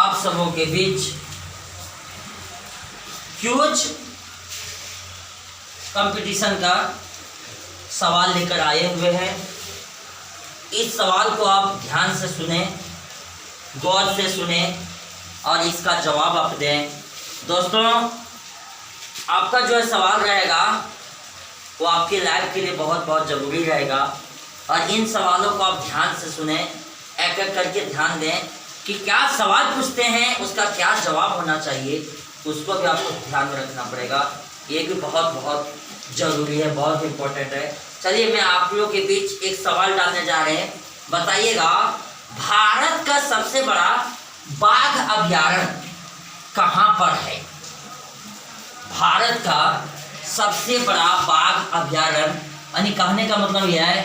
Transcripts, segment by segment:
आप सबों के बीच क्यूज कंपटीशन का सवाल लेकर आए हुए हैं। इस सवाल को आप ध्यान से सुने, गौर से सुने और इसका जवाब आप दें। दोस्तों, आपका जो है सवाल रहेगा वो आपके लाइफ के लिए बहुत बहुत ज़रूरी रहेगा और इन सवालों को आप ध्यान से सुने, एक एक करके ध्यान दें कि क्या सवाल पूछते हैं, उसका क्या जवाब होना चाहिए, उसको भी आपको ध्यान में रखना पड़ेगा। ये भी बहुत बहुत ज़रूरी है, बहुत इम्पोर्टेंट है। चलिए, मैं आप लोगों के बीच एक सवाल डालने जा रहे हैं। बताइएगा, भारत का सबसे बड़ा बाघ अभयारण्य कहाँ पर है? भारत का सबसे बड़ा बाघ अभयारण्य, यानी कहने का मतलब यह है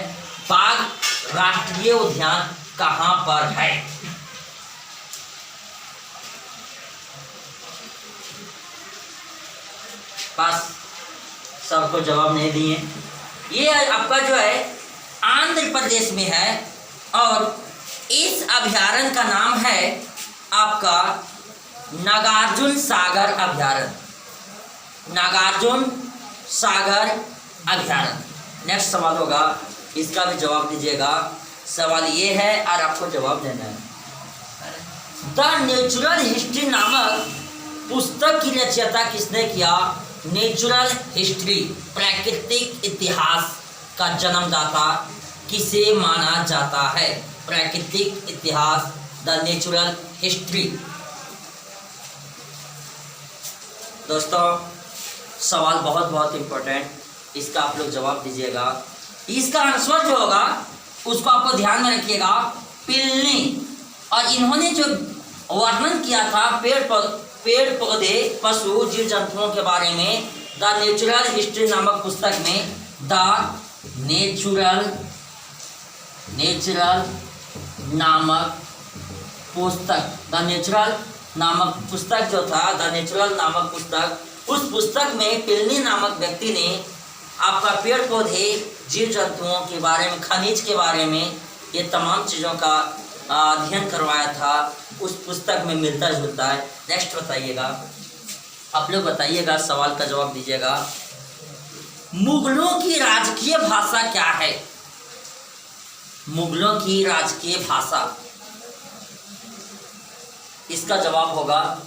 बाघ राष्ट्रीय उद्यान कहाँ पर है? बस सबको जवाब नहीं दिए। ये आपका जो है आंध्र प्रदेश में है और इस अभयारण्य का नाम है आपका नागार्जुन सागर अभयारण्य। नागार्जुन सागर अभयारण्य। नेक्स्ट सवाल होगा, इसका भी जवाब दीजिएगा। सवाल ये है और आपको जवाब देना है। द नेचुरल हिस्ट्री नामक पुस्तक की रचयिता किसने किया? नेचुरल हिस्ट्री, प्राकृतिक इतिहास का जन्मदाता किसे माना जाता है? प्राकृतिक इतिहास, द नेचुरल हिस्ट्री। दोस्तों, सवाल बहुत बहुत इम्पोर्टेंट, इसका आप लोग जवाब दीजिएगा। इसका आंसर जो होगा उसको आपको ध्यान में रखिएगा, प्लिनी। और इन्होंने जो वर्णन किया था पेड़ पौधे, पशु, जीव जंतुओं के बारे में द नेचुरल हिस्ट्री नामक पुस्तक में, द नेचुरल नामक पुस्तक, द नेचुरल नामक पुस्तक जो था, द नेचुरल नामक पुस्तक, उस पुस्तक में प्लिनी नामक व्यक्ति ने आपका पेड़ पौधे, जीव जंतुओं के बारे में, खनिज के बारे में, ये तमाम चीज़ों का अध्ययन करवाया था। उस पुस्तक में मिलता जुलता है। नेक्स्ट बताइएगा, आप लोग बताइएगा, सवाल का जवाब दीजिएगा। मुगलों की राजकीय भाषा क्या है? मुगलों की राजकीय भाषा, इसका जवाब होगा,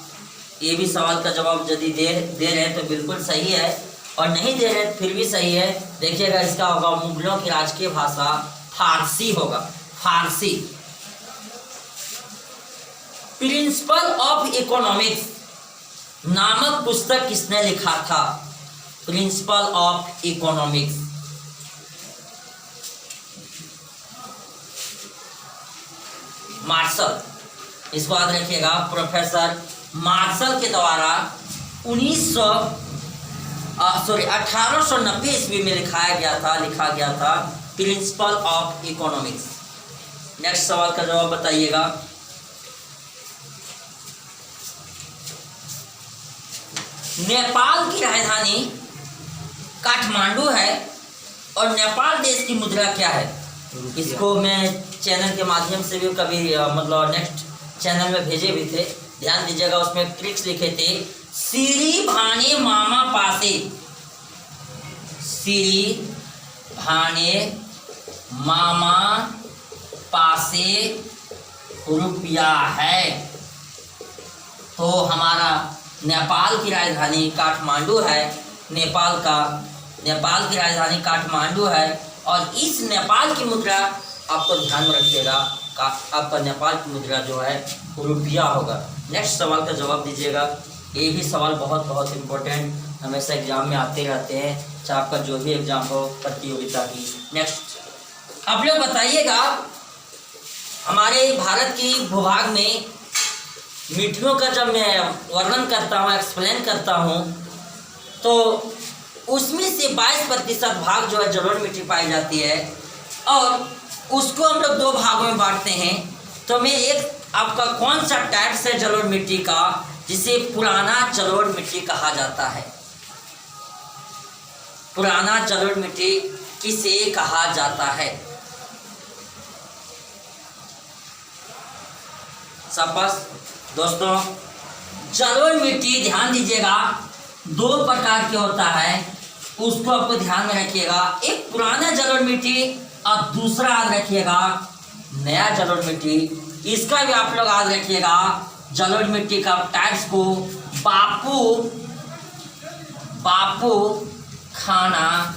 ये भी सवाल का जवाब यदि दे रहे हैं तो बिल्कुल सही है और नहीं दे रहे फिर भी सही है। देखिएगा, इसका होगा मुगलों की राजकीय भाषा फारसी होगा, फारसी। प्रिंसिपल ऑफ इकोनॉमिक्स नामक पुस्तक किसने लिखा था? Principle of economics, Marshall. इसको याद रखिएगा, प्रोफेसर मार्शल के द्वारा 1890 ईस्वी में लिखा गया था प्रिंसिपल ऑफ इकोनॉमिक्स। नेक्स्ट सवाल का जवाब बताइएगा। नेपाल की राजधानी काठमांडू है और नेपाल देश की मुद्रा क्या है? इसको मैं चैनल के माध्यम से भी कभी मतलब नेक्स्ट चैनल में भेजे भी थे, ध्यान दीजिएगा। उसमें ट्रिक्स लिखे थे, सिरी भाने मामा पासे, सिरी भाने मामा पासे रुपया है। तो हमारा नेपाल की राजधानी काठमांडू है, नेपाल की राजधानी काठमांडू है और इस नेपाल की मुद्रा आपको ध्यान में रखिएगा, आपका नेपाल की मुद्रा जो है रुपया होगा। नेक्स्ट सवाल का जवाब दीजिएगा। ये भी सवाल बहुत बहुत इम्पोर्टेंट, हमेशा एग्जाम में आते रहते हैं, चाहे आपका जो भी एग्जाम हो, प्रतियोगिता की। नेक्स्ट आप लोग बताइएगा, हमारे भारत की भूभाग में मिट्टियों का जब मैं वर्णन करता हूँ, एक्सप्लेन करता हूँ, तो उसमें से 22% भाग जो है जलोढ़ मिट्टी पाई जाती है और उसको हम लोग 2 भागों में बांटते हैं। तो मैं एक आपका कौन सा टाइप्स है जलोढ़ मिट्टी का, जिसे पुराना जलोढ़ मिट्टी कहा जाता है? पुराना जलोढ़ मिट्टी किसे कहा जाता है? स्पष्ट दोस्तों। जलोढ़ मिट्टी ध्यान दीजिएगा 2 प्रकार के होता है, उसको आपको ध्यान में रखिएगा। एक पुराना जलोढ़ मिट्टी और दूसरा याद रखिएगा नया जलोढ़ मिट्टी। इसका भी आप लोग याद रखिएगा। जलोढ़ मिट्टी का टाइप्स को बापू खाना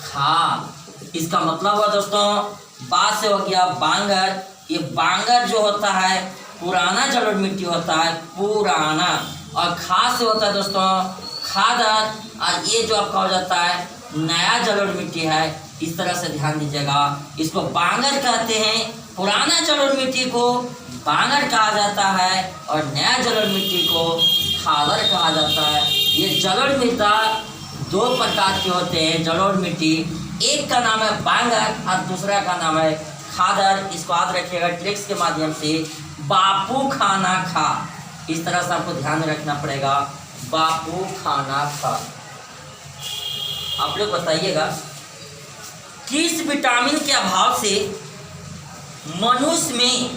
खा। इसका मतलब हुआ दोस्तों, बा से हो गया बांगर। ये बांगर जो होता है पुराना जलोढ़ मिट्टी होता है, पुराना। और खा से होता है दोस्तों खादर, और ये जो आपका हो जाता है नया जलोढ़ मिट्टी है। इस तरह से ध्यान दीजिएगा। इसको बांगर कहते हैं, पुराना जलोढ़ मिट्टी को बांगर कहा जाता है और नया जलोढ़ मिट्टी को खादर कहा जाता है। ये जलोढ़ मिट्टी 2 प्रकार के होते हैं जलोढ़ मिट्टी। एक का नाम है बांगर और दूसरा का नाम है खादर। इसको याद रखिएगा ट्रिक्स के माध्यम से। बापू खाना खा, इस तरह से आपको ध्यान में रखना पड़ेगा। बापू खाना खा। आप लोग बताइएगा किस विटामिन के अभाव से मनुष्य में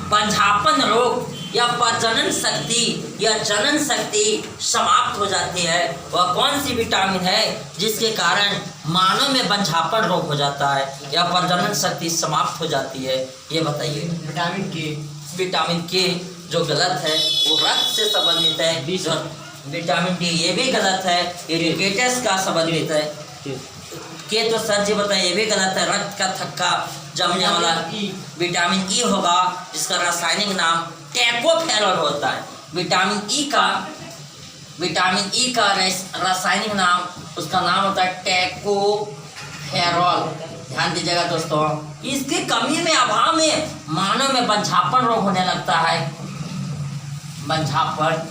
बंझापन रोग या प्रजनन शक्ति या जनन शक्ति समाप्त हो जाती है? वह कौन सी विटामिन है जिसके कारण मानव में बंझापन रोग हो जाता है या प्रजनन शक्ति समाप्त हो जाती है? ये बताइए। विटामिन के जो गलत है वो रक्त से संबंधित है। जो विटामिन डी ये भी गलत है, इरिगेटस का संबंधित है। के तो सर जी बताएं ये भी गलत है, रक्त का थक्का जमने वाला। विटामिन ई होगा जिसका रासायनिक नाम टैकोफेरॉल होता है। विटामिन ई का रासायनिक नाम, उसका नाम होता है टैकोफेरॉल। ध्यान दीजिएगा दोस्तों। इसकी कमी में अभाव में मानव में बंझापन रोग होने लगता है। बंझापन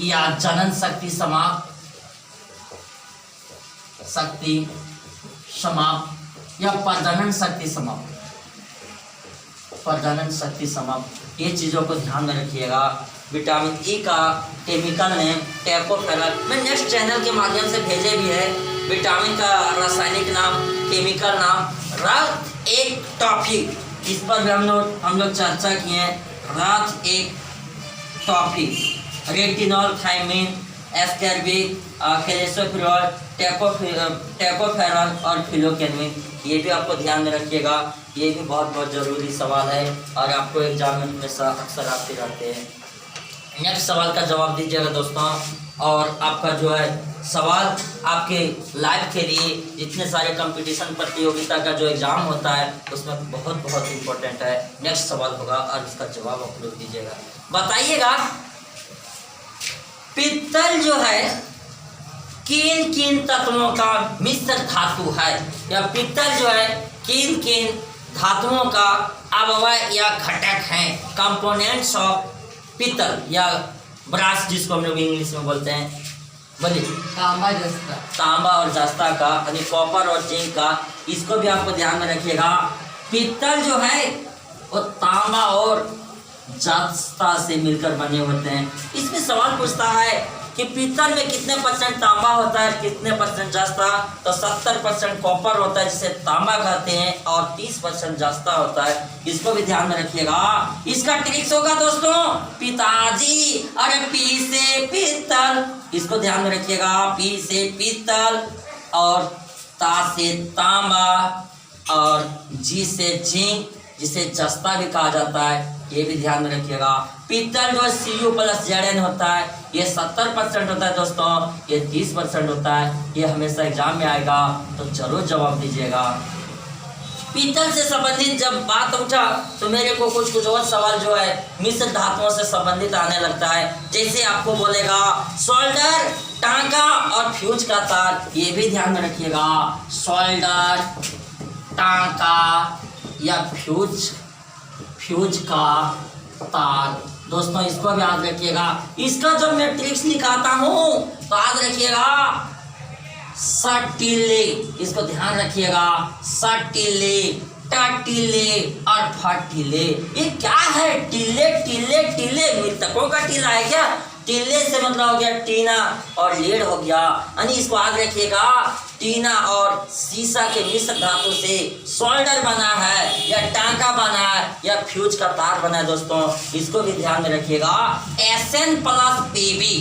या जनन शक्ति समाप्त या प्रजनन शक्ति समाप्त। ये चीज़ों को ध्यान में रखिएगा। विटामिन ई का केमिकल नेम टैकोफेरॉल मैं नेक्स्ट चैनल के माध्यम से भेजे भी है। विटामिन का रासायनिक नाम, केमिकल नाम रक्त एक टॉफी। इस पर भी हम लोग चर्चा किए हैं। रक्त एक टॉफी, retinol, thiamine, ascorbic, calcium, tocopherol और फिलोकेनिन। ये भी आपको ध्यान में रखिएगा। ये भी बहुत ज़रूरी सवाल है और आपको एग्जाम में हमेशा अक्सर आते रहते हैं। नेक्स्ट सवाल का जवाब दीजिएगा दोस्तों। और आपका जो है सवाल आपके लाइफ के लिए जितने सारे कंपटीशन प्रतियोगिता का जो एग्ज़ाम होता है उसमें बहुत इम्पोर्टेंट है। नेक्स्ट सवाल होगा और उसका जवाब आप लोग दीजिएगा। बताइएगा पित्तल जो है किन किन तत्वों का मिश्र धातु है, या पित्तल जो है किन किन धातुओं का अवयव या घटक है? कंपोनेंट्स ऑफ पित्तल या ब्रास जिसको हम लोग इंग्लिश में बोलते हैं। बोलिए। तांबा और जस्ता का, यानी कॉपर और जिंक का। इसको भी आपको ध्यान में रखिएगा। पित्तल जो है वो तांबा और जस्ता से मिलकर बने होते हैं। इसमें सवाल पूछता है कि पित्तल में कितने % तांबा होता है, कितने % जस्ता? तो 70% कॉपर होता है जिसे तांबा कहते हैं और 30% जस्ता होता है। इसको भी ध्यान में रखिएगा। इसका ट्रिक्स होगा दोस्तों पिताजी, अरे पी से पित्तल, इसको ध्यान में रखिएगा। पी से पित्तल और ता से तांबा और जी से जिंक जिसे जस्ता भी कहा जाता है। ये भी ध्यान में रखिएगा। पित्तल जो Cu+Zn होता है ये 70% होता है दोस्तों, ये 30% होता है। ये हमेशा एग्जाम में आएगा तो जरूर जवाब दीजिएगा। पित्तल से संबंधित जब बात उठा तो मेरे को कुछ और सवाल जो है मिश्र धातुओं से संबंधित आने लगता है। जैसे आपको बोलेगा सोल्डर, टांका और फ्यूज का तार। ये भी ध्यान में रखिएगा। सोल्डर, टांका या फ्यूज का तार। दोस्तों इसको भी याद रखिएगा। इसका जब मैं ट्रिक्स निकालता हूँ तो याद रखिएगा सटीले, इसको ध्यान रखिएगा। सटीले, टटीले और फटीले। ये क्या है? टीले टीले टीले, मृतकों का टीला है क्या? टिल्ले से मतलब हो गया टीना और लीड हो गया। यानी इसको याद रखिएगा, टीना और सीसा के मिश्र धातु से सोल्डर बना है या टांका बना है या फ्यूज का तार बना है दोस्तों, इसको भी ध्यान में रखिएगा। Sn प्लस Pb,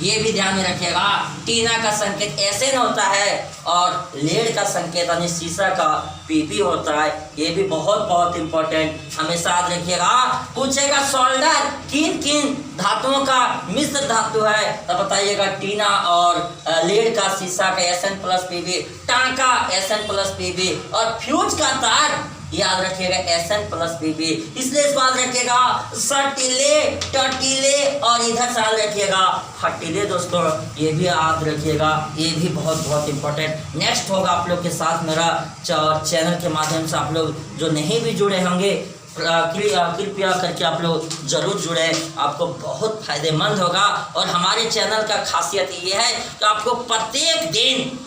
ये भी ध्यान में रखिएगा। टीना का संकेत Sn होता है और लेड का संकेत यानी सीसा का Pb होता है। ये भी बहुत बहुत इंपॉर्टेंट हमेशा याद रखिएगा। पूछेगा सोल्डर किन किन धातुओं का मिश्र धातु है, तो बताइएगा टीना और लेड का सीसा का Sn प्लस Pb, टांका Sn प्लस Pb और फ्यूज का तार याद रखिएगा Sn प्लस Pb। इसलिए इसको याद रखिएगा सटीले, टटीले और इधर से याद रखिएगा हटीले दोस्तों, ये भी याद रखिएगा। ये भी बहुत बहुत इंपॉर्टेंट नेक्स्ट होगा आप लोग के साथ। मेरा चैनल के माध्यम से आप लोग जो नहीं भी जुड़े होंगे कृपया करके आप लोग जरूर जुड़े, आपको बहुत फायदेमंद होगा। और हमारे चैनल का खासियत ये है कि आपको प्रत्येक दिन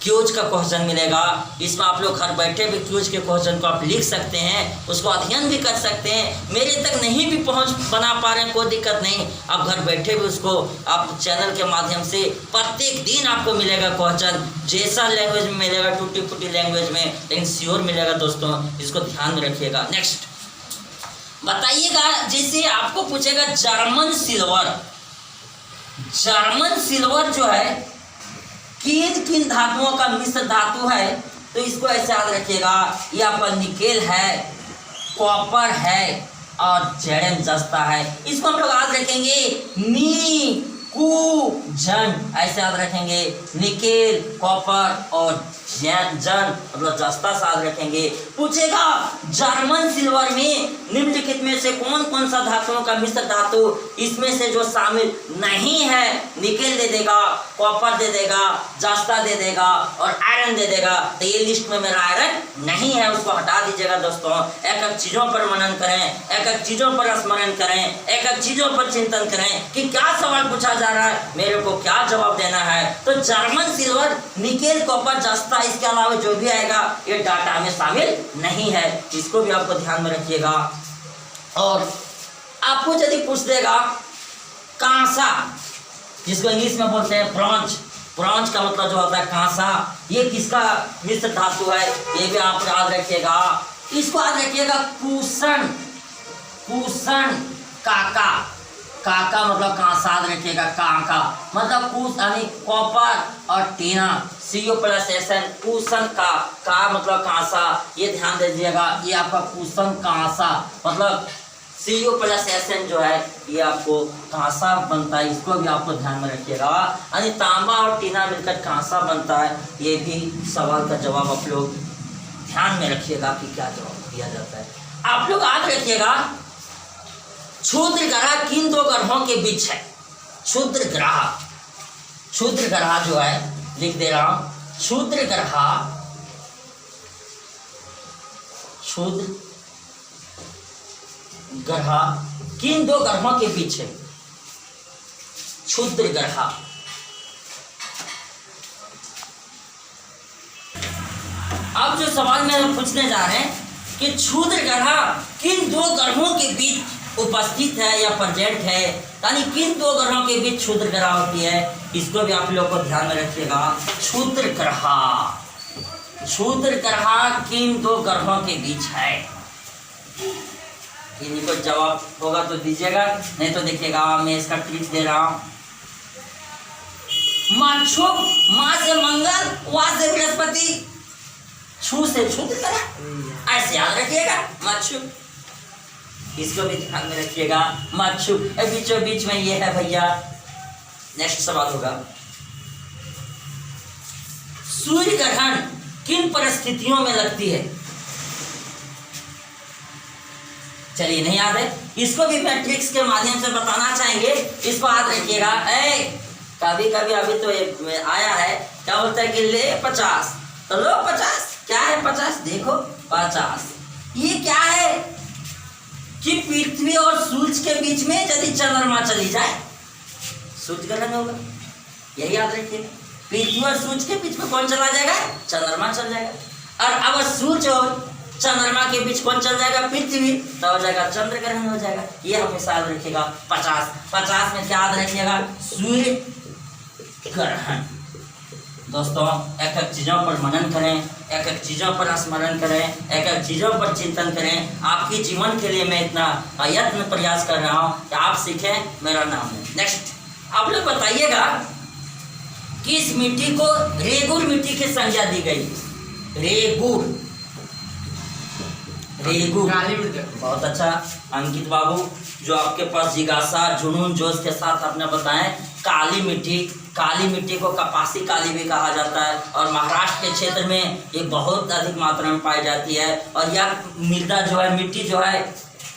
क्यूज का क्वेश्चन मिलेगा। इसमें आप लोग घर बैठे भी क्यूज के क्वेश्चन को आप लिख सकते हैं, उसको अध्ययन भी कर सकते हैं। मेरे तक नहीं भी पहुंच बना पा रहे हैं, कोई दिक्कत नहीं, आप घर बैठे भी उसको आप चैनल के माध्यम से प्रत्येक दिन आपको मिलेगा क्वेश्चन। जैसा लैंग्वेज में मिलेगा, टूटी फूटी लैंग्वेज में, लेकिन श्योर मिलेगा दोस्तों, इसको ध्यान में रखिएगा। नेक्स्ट बताइएगा, जैसे आपको पूछेगा जर्मन सिल्वर, जर्मन सिल्वर जो है किन किन धातुओं का मिश्र धातु है, तो इसको ऐसे याद रखिएगा। ये आपका निकेल है, कॉपर है और जेडम जस्ता है। इसको हम लोग याद रखेंगे नी कु जन, ऐसे याद रखेंगे। निकेल, कॉपर और जन मतलब जस्ता से याद रखेंगे। पूछेगा जर्मन सिल्वर में निम्नलिखित में से कौन कौन सा धातुओं का मिश्र धातु इसमें से जो शामिल नहीं है, निकेल दे देगा, कॉपर दे देगा, जस्ता दे देगा और आयरन दे देगा। तो ये लिस्ट में मेरा आयरन नहीं है, उसको हटा दीजिएगा दोस्तों। एक एक चीजों पर मनन करें, एक एक चीजों पर स्मरण करें, एक एक चीजों पर चिंतन करें कि क्या सवाल पूछा जा रहा है, मेरे को क्या जवाब देना है। तो जर्मन सिल्वर, निकेल, कॉपर, जस्ता, इसके अलावा जो भी आएगा ये डाटा में शामिल नहीं है, इसको भी आपको ध्यान में रखिएगा। और आपको यदि पूछ देगा कांसा, जिसको इंग्लिश में बोलते हैं ब्रॉन्ज, ब्रॉन्ज का मतलब जो होता है कांसा, ये किसका मिश्र धातु है, ये भी आप याद रखिएगा। इसको याद रखिएगा कुशन, कुशन काका, काका मतलब कांसा याद रखिएगा, काका मतलब कुश यानी कॉपर और टीना, CO प्लस Sn, कुशन का मतलब कांसा, ये ध्यान दीजिएगा। ये आपका कुशन कांसा मतलब CO प्लस Sn जो है ये आपको कांसा बनता है, इसको भी आपको ध्यान में रखिएगा। यानी तांबा और टीना मिलकर कांसा बनता है। ये भी सवाल का जवाब आप लोग ध्यान में रखिएगा कि क्या जवाब दिया जाता है। आप लोग याद रखिएगा क्षुद्र ग्रह किन दो ग्रहों के बीच है। क्षुद्र ग्रह, क्षुद्र ग्रह जो है लिख दे रहा हूं, क्षुद्र ग्रह, क्षुद्र ग्रह किन दो ग्रहों के बीच है। क्षुद्र ग्रह, अब जो सवाल में पूछने जा रहे हैं कि क्षुद्र ग्रह किन दो ग्रहों के बीच उपस्थित है या प्रेजेंट है, यानी किन दो ग्रहों के बीच क्षुद्र ग्रह होती है, इसको भी आप लोगों को ध्यान में रखिएगा। क्षुद्र ग्रह, क्षुद्र ग्रह किन दो ग्रहों के बीच है, इनको जवाब होगा तो दीजिएगा, नहीं तो देखिएगा मैं इसका ट्रिक दे रहा हूं। माछुक, माँ से मंगल, वा से बृहस्पति, छू से क्षुद्र ग्रह, ऐसे याद रखिएगा माछुक, इसको भी ध्यान में रखिएगा। माछुक बीचों बीच में ये है भैया। नेक्स्ट सवाल होगा सूर्य ग्रहण किन परिस्थितियों में लगती है। चलिए नहीं याद है, इसको भी मैट्रिक्स के माध्यम से बताना चाहेंगे, इसको याद रखिएगा। कभी कभी अभी तो आया है, क्या बोलता है कि ले 50 तो लो 50, क्या है 50, देखो 50, ये क्या है कि पृथ्वी और सूर्य के बीच में यदि चंद्रमा चली जाए सूर्य ग्रहण होगा, यही याद रखिए। पृथ्वी और सूर्य के बीच में कौन चला जाएगा, चंद्रमा चल जाएगा। और अब सूर्य और चंद्रमा के बीच कौन चल जाएगा? पृथ्वी, तो हो जाएगा चंद्र ग्रहण हो जाएगा। ये हमेशा याद रखिएगा। 50 में क्या याद रखिएगा? सूर्य ग्रहण। दोस्तों एक एक चीज़ों पर मनन करें, एक एक चीज़ों पर स्मरण करें, एक एक चीज़ों पर चिंतन करें। आपके जीवन के लिए मैं इतना यत्न प्रयास कर रहा हूँ कि आप सीखें। मेरा नाम है। नेक्स्ट आप लोग बताइएगा किस मिट्टी को रेगुर मिट्टी की संज्ञा दी गई? रेगुर, रेगुर, बहुत अच्छा अंकित बाबू, जो आपके पास जिज्ञासा जुनून जोश के साथ आपने बताएं। काली मिट्टी, काली मिट्टी को कपासी काली भी कहा जाता है और महाराष्ट्र के क्षेत्र में ये बहुत अधिक मात्रा में पाई जाती है। और यह मृदा जो है, मिट्टी जो है,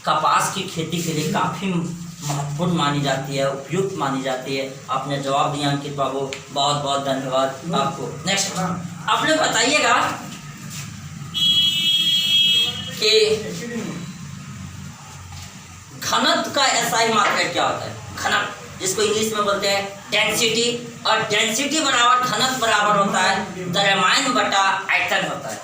कपास की खेती के लिए काफ़ी महत्वपूर्ण मानी जाती है, उपयुक्त मानी जाती है। आपने जवाब दिया अंकित बाबू, बहुत बहुत धन्यवाद आपको। नेक्स्ट आप लोग बताइएगा कि घनत्व का एसआई मात्रा क्या होता है? घनत्व, जिसको इंग्लिश में बोलते हैं डेंसिटी, और डेंसिटी बराबर घनत्व बराबर होता है द्रव्यमान बटा आयतन होता है,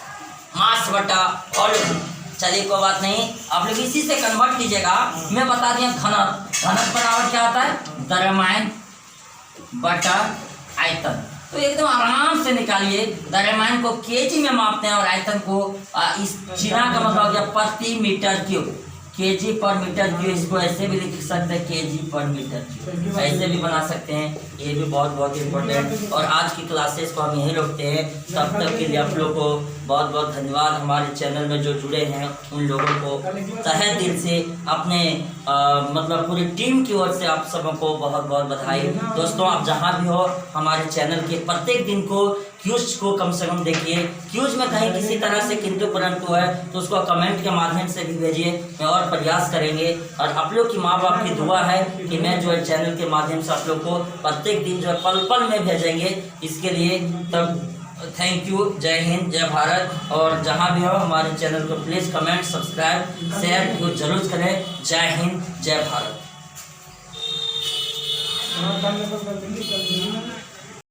मास बटा वॉल्यूम। चलिए कोई बात नहीं, आप लोग इसी से कन्वर्ट कीजिएगा। मैं बता दिया घनत्व, घनत्व बराबर क्या होता है? द्रव्यमान बटा आयतन। तो एकदम आराम से निकालिए। द्रव्यमान को केजी में मापते हैं और आयतन को इस चिन्ह का मतलब हो गया प्रति मीटर क्यूब, केजी पर मीटर क्यूब। इसको ऐसे भी लिख सकते हैं केजी पर मीटर क्यूब, ऐसे भी बना सकते हैं। ये भी बहुत बहुत इम्पोर्टेंट। और आज की क्लासेस को हम यहीं रोकते हैं। तब तक के लिए आप लोग को बहुत बहुत धन्यवाद। हमारे चैनल में जो जुड़े हैं उन लोगों को तहे दिल से अपने मतलब पूरी टीम की ओर से आप सबको बहुत बहुत बधाई। दोस्तों आप जहाँ भी हो, हमारे चैनल के प्रत्येक दिन को क्यूज को कम से कम देखिए। क्यूज में कहीं किसी तरह से किंतु परंतु है तो उसको कमेंट के माध्यम से भी भेजिए, मैं और प्रयास करेंगे। और आप लोग की माँ बाप की दुआ है कि मैं जो है चैनल के माध्यम से आप लोग को प्रत्येक दिन जो है पल पल में भेजेंगे। इसके लिए तब थैंक यू। जय हिंद, जय भारत। और जहाँ भी हो हमारे चैनल को प्लीज़ कमेंट, सब्सक्राइब, शेयर जरूर करें। जय हिंद, जय भारत।